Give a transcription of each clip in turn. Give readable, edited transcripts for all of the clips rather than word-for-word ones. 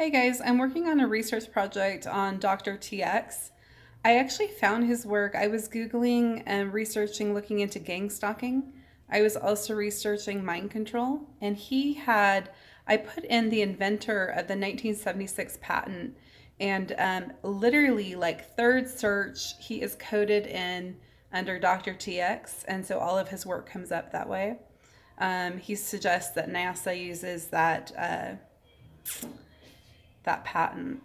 Hey guys, I'm working on a research project on Dr. TX. I actually found his work. I was Googling and researching, looking into gang stalking. I was also researching mind control, and I put in the inventor of the 1976 patent, and literally, like third search, he is coded in under Dr. TX, and so all of his work comes up that way. He suggests that NASA uses that patent.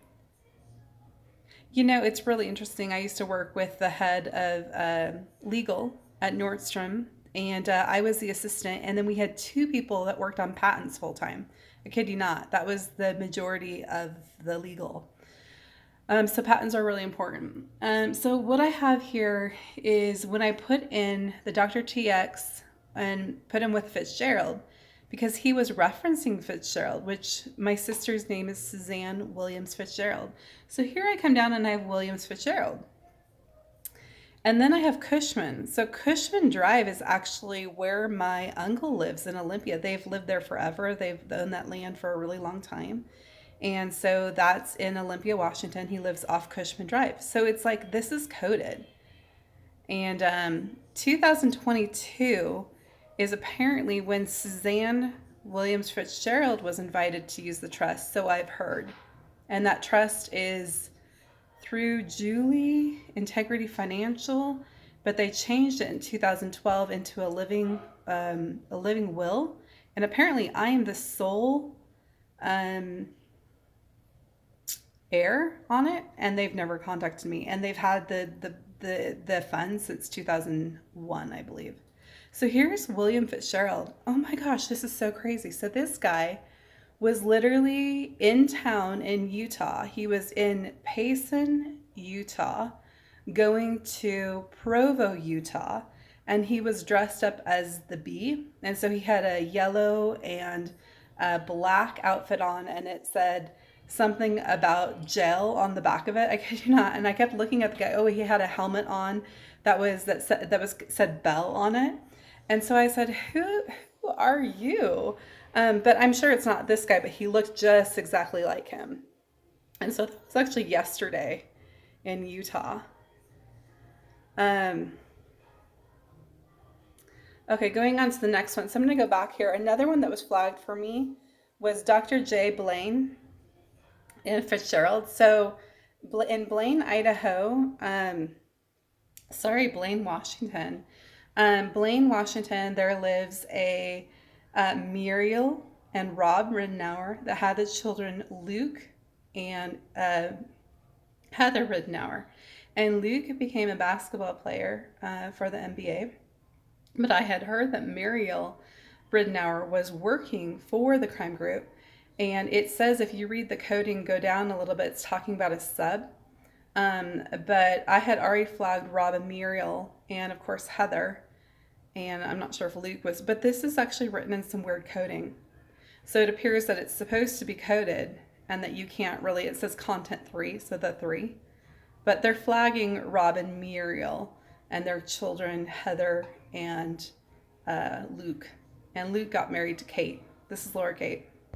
It's really interesting. I used to work with the head of legal at Nordstrom, and I was the assistant. And then we had two people that worked on patents full time. I kid you not. That was the majority of the legal. So patents are really important. So what I have here is when I put in the Dr. TX and put him with Fitzgerald, because he was referencing Fitzgerald, which my sister's name is Suzanne Williams Fitzgerald. So here I come down and I have Williams Fitzgerald. And then I have Cushman. So Cushman Drive is actually where my uncle lives in Olympia. They've lived there forever. They've owned that land for a really long time. And so that's in Olympia, Washington. He lives off Cushman Drive. So it's like this is coded. And 2022 is apparently when Suzanne Williams Fitzgerald was invited to use the trust, so I've heard. And that trust is through Julie Integrity Financial, but they changed it in 2012 into a living will. And apparently I am the sole heir on it, and they've never contacted me. And they've had the funds since 2001, I believe. So here's William Fitzgerald. Oh my gosh, this is so crazy. So this guy was literally in town in Utah. He was in Payson, Utah, going to Provo, Utah, and he was dressed up as the bee. And so he had a yellow and a black outfit on, and it said something about jail on the back of it. I kid you not. And I kept looking at the guy. Oh, he had a helmet on that said Bell on it. And so I said, who are you? But I'm sure it's not this guy, but he looked just exactly like him. And so that was actually yesterday in Utah. Okay, going on to the next one. So I'm going to go back here. Another one that was flagged for me was Dr. J. Blaine in Fitzgerald. So in Blaine, Idaho, Blaine, Washington. Blaine, Washington, there lives a Muriel and Rob Ridenour that had the children Luke and Heather Ridenour. And Luke became a basketball player for the NBA. But I had heard that Muriel Ridenour was working for the crime group. And it says if you read the coding, go down a little bit, it's talking about a sub. But I had already flagged Rob and Muriel and, of course, Heather. And I'm not sure if Luke was, but this is actually written in some weird coding. So it appears that it's supposed to be coded and that you can't really, it says content 3, so the 3. But they're flagging Rob and Muriel and their children, Heather and Luke. And Luke got married to Kate. This is Laura Kate.